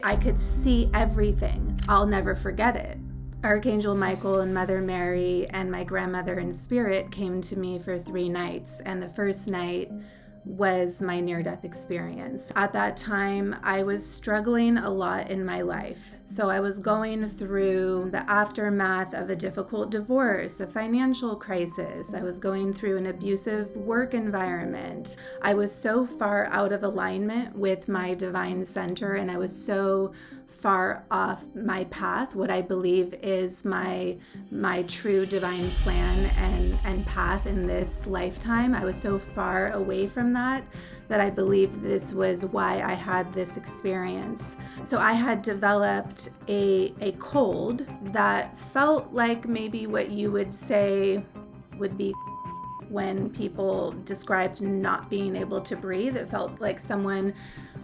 I could see everything. I'll never forget it. Archangel Michael and Mother Mary and my grandmother in spirit came to me for 3 nights, and the first night was my near-death experience. At that time, I was struggling a lot in my life. So I was going through the aftermath of a difficult divorce, a financial crisis. I was going through an abusive work environment. I was so far out of alignment with my divine center, and I was so far off my path, what I believe is my true divine plan and path in this lifetime. I was so far away from that I believe this was why I had this experience. So I had developed a cold that felt like maybe what you would say would be when people described not being able to breathe. It felt like someone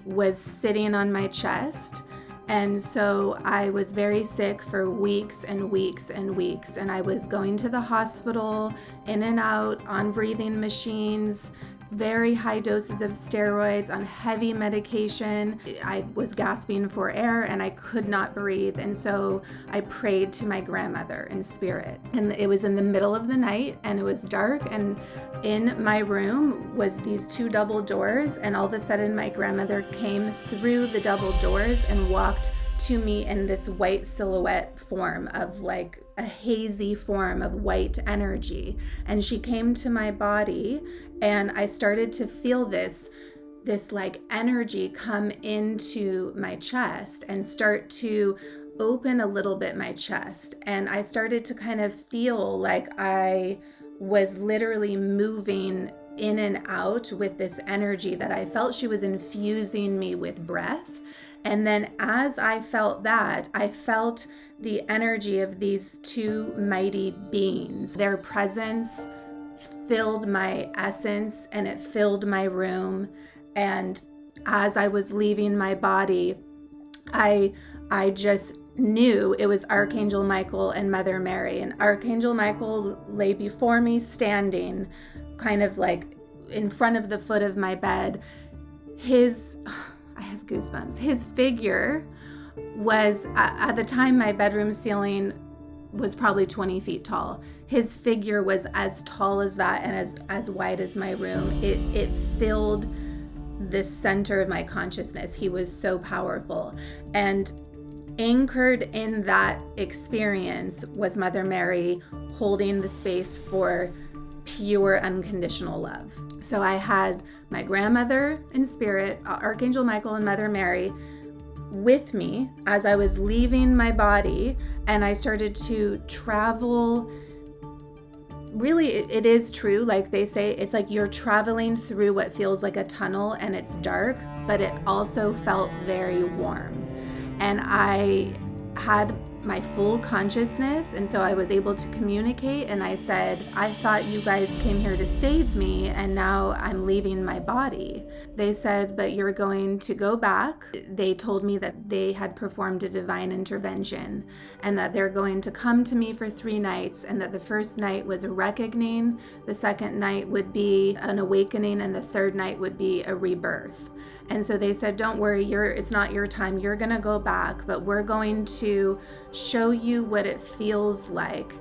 was sitting on my chest. And so I was very sick for weeks and weeks and weeks. And I was going to the hospital, in and out, on breathing machines, very high doses of steroids, on heavy medication. I was gasping for air and I could not breathe. And so I prayed to my grandmother in spirit. And it was in the middle of the night and it was dark. And in my room was these 2 double doors. And all of a sudden my grandmother came through the double doors and walked to me in this white silhouette form of like a hazy form of white energy. And she came to my body and I started to feel this like energy come into my chest and start to open a little bit my chest. And I started to kind of feel like I was literally moving in and out with this energy that I felt she was infusing me with breath. And then as I felt that, I felt the energy of these 2 mighty beings. Their presence filled my essence and it filled my room. And as I was leaving my body, I just knew it was Archangel Michael and Mother Mary. And Archangel Michael lay before me standing, kind of like in front of the foot of my bed. I have goosebumps. His figure was, at the time, my bedroom ceiling was probably 20 feet tall. His figure was as tall as that and as wide as my room. It filled the center of my consciousness. He was so powerful. And anchored in that experience was Mother Mary holding the space for pure unconditional love. So I had my grandmother in spirit, Archangel Michael and Mother Mary with me as I was leaving my body, and I started to travel. Really, it is true, like they say, it's like you're traveling through what feels like a tunnel and it's dark, but it also felt very warm. And I had my full consciousness, and so I was able to communicate, and I said, I thought you guys came here to save me, and now I'm leaving my body. They said, but you're going to go back. They told me that they had performed a divine intervention and that they're going to come to me for 3 nights, and that the first night was a reckoning, the second night would be an awakening, and the third night would be a rebirth. And so they said, don't worry, it's not your time. You're going to go back, but we're going to show you what it feels like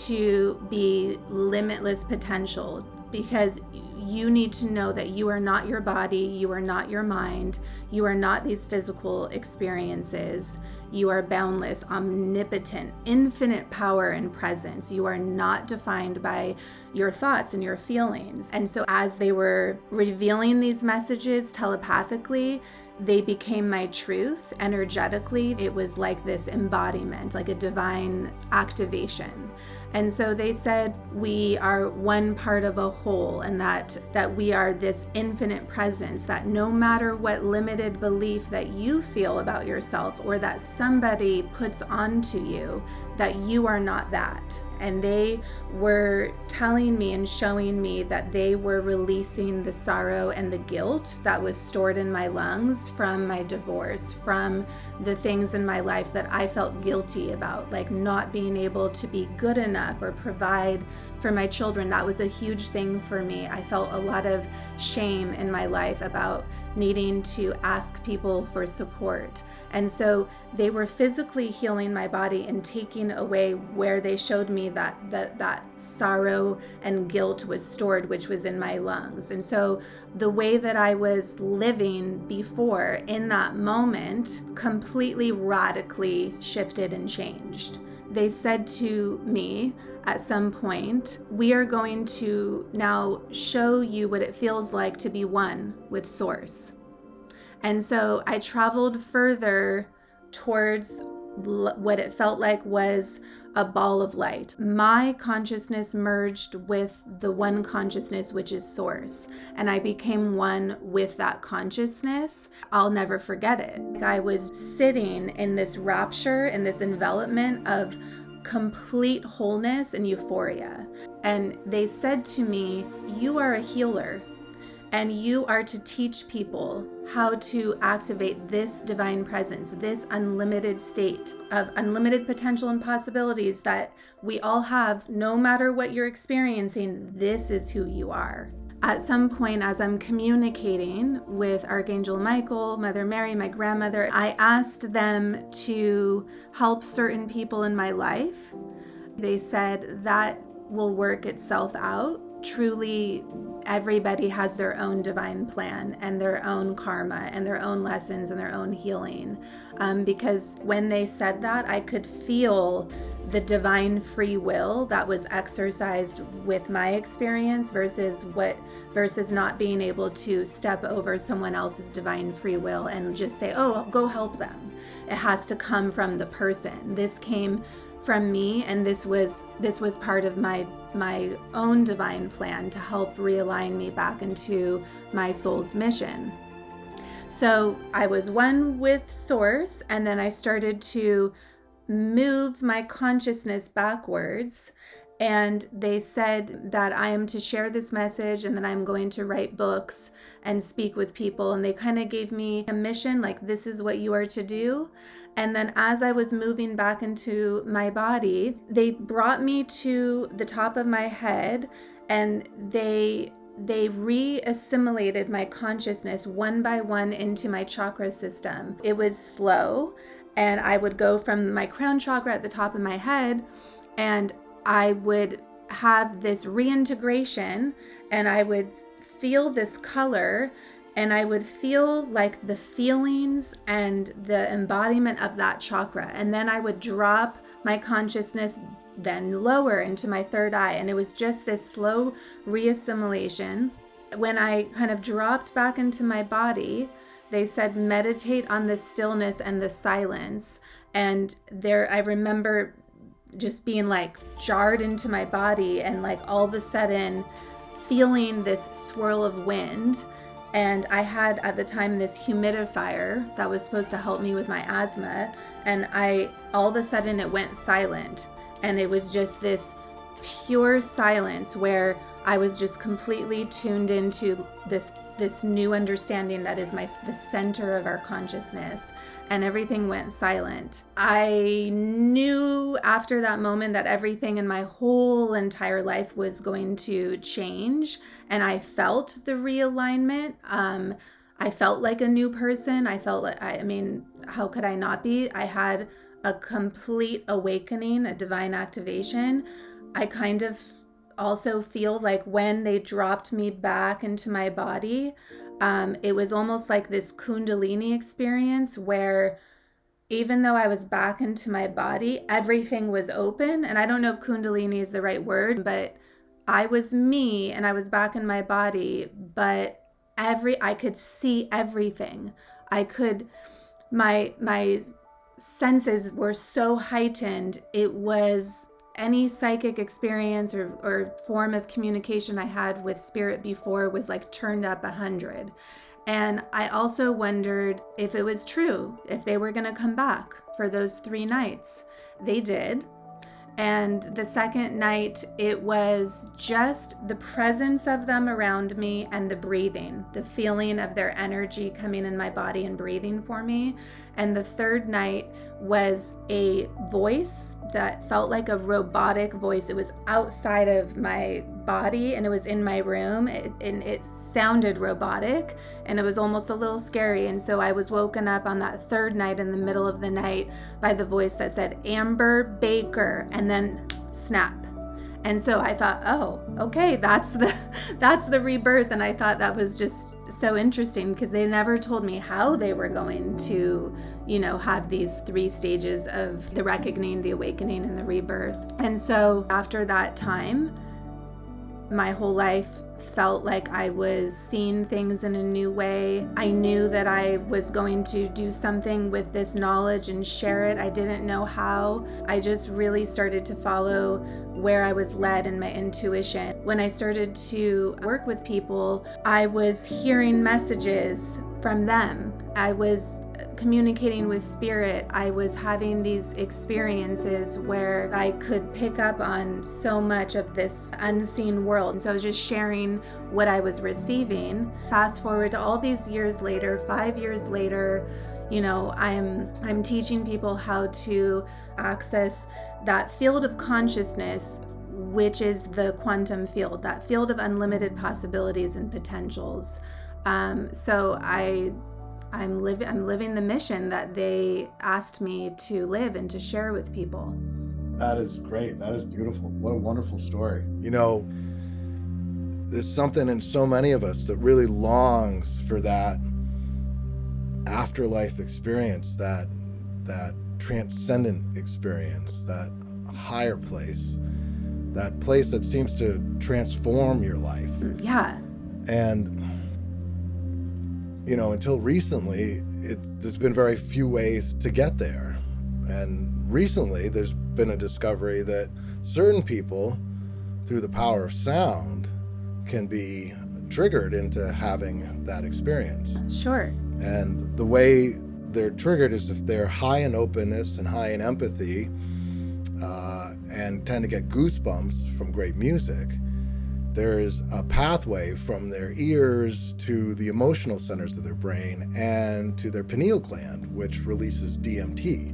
to be limitless potential, because you need to know that you are not your body, you are not your mind, you are not these physical experiences. You are boundless, omnipotent, infinite power and presence. You are not defined by your thoughts and your feelings. And so as they were revealing these messages telepathically, they became my truth energetically. It was like this embodiment, like a divine activation. And so they said, we are one part of a whole, and that we are this infinite presence, that no matter what limited belief that you feel about yourself or that somebody puts onto you, that you are not that. And they were telling me and showing me that they were releasing the sorrow and the guilt that was stored in my lungs from my divorce, from the things in my life that I felt guilty about, like not being able to be good enough or provide for my children. That was a huge thing for me. I felt a lot of shame in my life about needing to ask people for support. And so they were physically healing my body and taking away where they showed me that sorrow and guilt was stored, which was in my lungs. And so the way that I was living before in that moment completely radically shifted and changed. They said to me at some point, we are going to now show you what it feels like to be one with Source. And so I traveled further towards what it felt like was a ball of light. My consciousness merged with the one consciousness, which is Source, and I became one with that consciousness. I'll never forget it. I was sitting in this rapture, in this envelopment of complete wholeness and euphoria. And they said to me, you are a healer, and you are to teach people how to activate this divine presence, this unlimited state of unlimited potential and possibilities that we all have. No matter what you're experiencing, this is who you are. At some point, as I'm communicating with Archangel Michael, Mother Mary, my grandmother, I asked them to help certain people in my life. They said that will work itself out. Truly, everybody has their own divine plan and their own karma and their own lessons and their own healing. Because when they said that, I could feel the divine free will that was exercised with my experience versus not being able to step over someone else's divine free will and just say, oh, go help them. It has to come from the person. This came from me, and this was part of my own divine plan to help realign me back into my soul's mission. So I was one with Source, and then I started to move my consciousness backwards, and they said that I am to share this message and that I'm going to write books and speak with people, and they kind of gave me a mission, like, this is what you are to do. And then as I was moving back into my body, they brought me to the top of my head, and they re-assimilated my consciousness one by one into my chakra system. It was slow, and I would go from my crown chakra at the top of my head, and I would have this reintegration, and I would feel this color, and I would feel like the feelings and the embodiment of that chakra. And then I would drop my consciousness then lower into my third eye. And it was just this slow reassimilation. When I kind of dropped back into my body, they said, meditate on the stillness and the silence. And there, I remember just being like jarred into my body, and like all of a sudden feeling this swirl of wind. And I had at the time this humidifier that was supposed to help me with my asthma. And all of a sudden it went silent. And it was just this pure silence where I was just completely tuned into this new understanding that is the center of our consciousness, and everything went silent. I knew after that moment that everything in my whole entire life was going to change, and I felt the realignment. I felt like a new person. I felt like, I mean, how could I not be? I had a complete awakening, a divine activation. I kind of also feel like when they dropped me back into my body, it was almost like this Kundalini experience where even though I was back into my body, everything was open. And I don't know if Kundalini is the right word, but I was me and I was back in my body, but I could see everything. My senses were so heightened. It was any psychic experience or form of communication I had with spirit before was like turned up 100. And I also wondered if it was true, if they were going to come back for those 3 nights. They did. And the second night, it was just the presence of them around me and the breathing, the feeling of their energy coming in my body and breathing for me. And the third night was a voice that felt like a robotic voice. It was outside of my body and it was in my room, and it sounded robotic, and it was almost a little scary. And so I was woken up on that third night in the middle of the night by the voice that said Amber Baker, and then snap. And so I thought, oh, okay, that's the rebirth. And I thought that was just so interesting, because they never told me how they were going to, have these 3 stages of the reckoning, the awakening, and the rebirth. And so after that time, my whole life felt like I was seeing things in a new way. I knew that I was going to do something with this knowledge and share it. I didn't know how. I just really started to follow where I was led in my intuition. When I started to work with people, I was hearing messages from them. I was communicating with spirit. I was having these experiences where I could pick up on so much of this unseen world. And so I was just sharing what I was receiving. Fast forward to all these years later, 5 years later, I'm teaching people how to access that field of consciousness, which is the quantum field, that field of unlimited possibilities and potentials. So I'm living the mission that they asked me to live and to share with people. That is great. That is beautiful. What a wonderful story. There's something in so many of us that really longs for that afterlife experience, that transcendent experience, that higher place, that place that seems to transform your life. Yeah. And until recently, there's been very few ways to get there. And recently, there's been a discovery that certain people, through the power of sound, can be triggered into having that experience. Sure. And the way they're triggered is if they're high in openness and high in empathy, and tend to get goosebumps from great music. There's a pathway from their ears to the emotional centers of their brain and to their pineal gland, which releases DMT.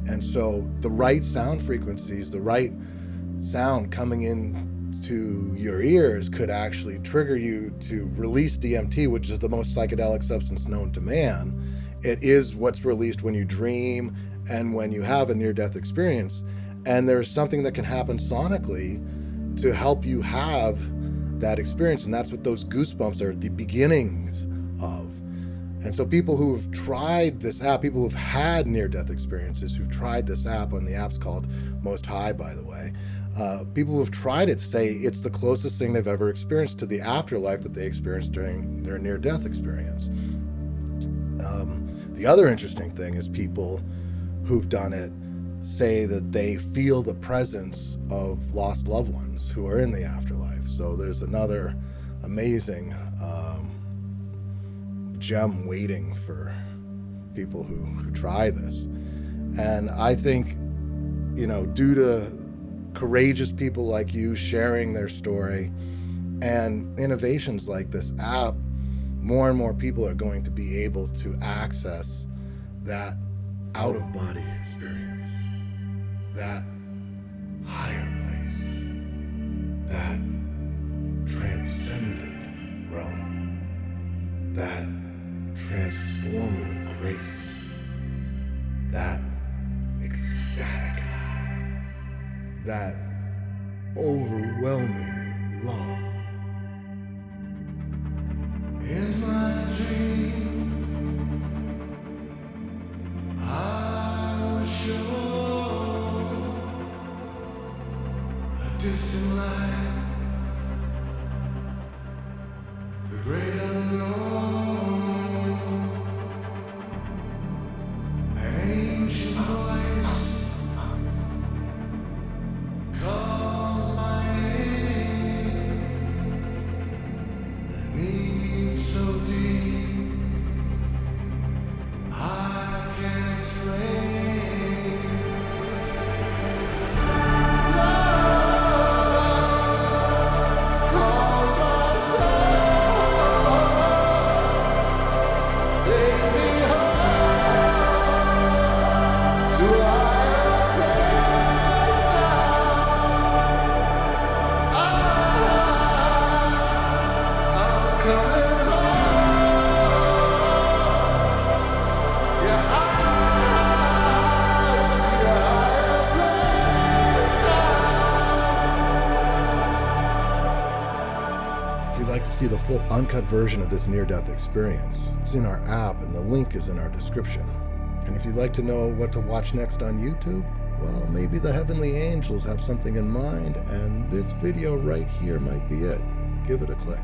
And so the right sound frequencies, the right sound coming in to your ears could actually trigger you to release DMT, which is the most psychedelic substance known to man. It is what's released when you dream and when you have a near-death experience. And there's something that can happen sonically to help you have that experience. And that's what those goosebumps are the beginnings of. And so people who have tried this app, people who've had near-death experiences, who've tried this app, and the app's called Most High, by the way, people who have tried it say it's the closest thing they've ever experienced to the afterlife that they experienced during their near-death experience. The other interesting thing is people who've done it say that they feel the presence of lost loved ones who are in the afterlife. So there's another amazing gem waiting for people who try this. And I think, due to courageous people like you sharing their story and innovations like this app, more and more people are going to be able to access that out-of-body experience, that higher place, that transcendent realm, that transformative grace, that ecstatic high, that overwhelming love. In my dream, I was sure a distant light, the great unknown, an ancient voice calls my name, a need so deep I can't explain. Love calls my soul, take me home to you'd like to see the full uncut version of this near-death experience, it's in our app and the link is in our description. And if you'd like to know what to watch next on YouTube, well, maybe the heavenly angels have something in mind, and this video right here might be it. Give it a click.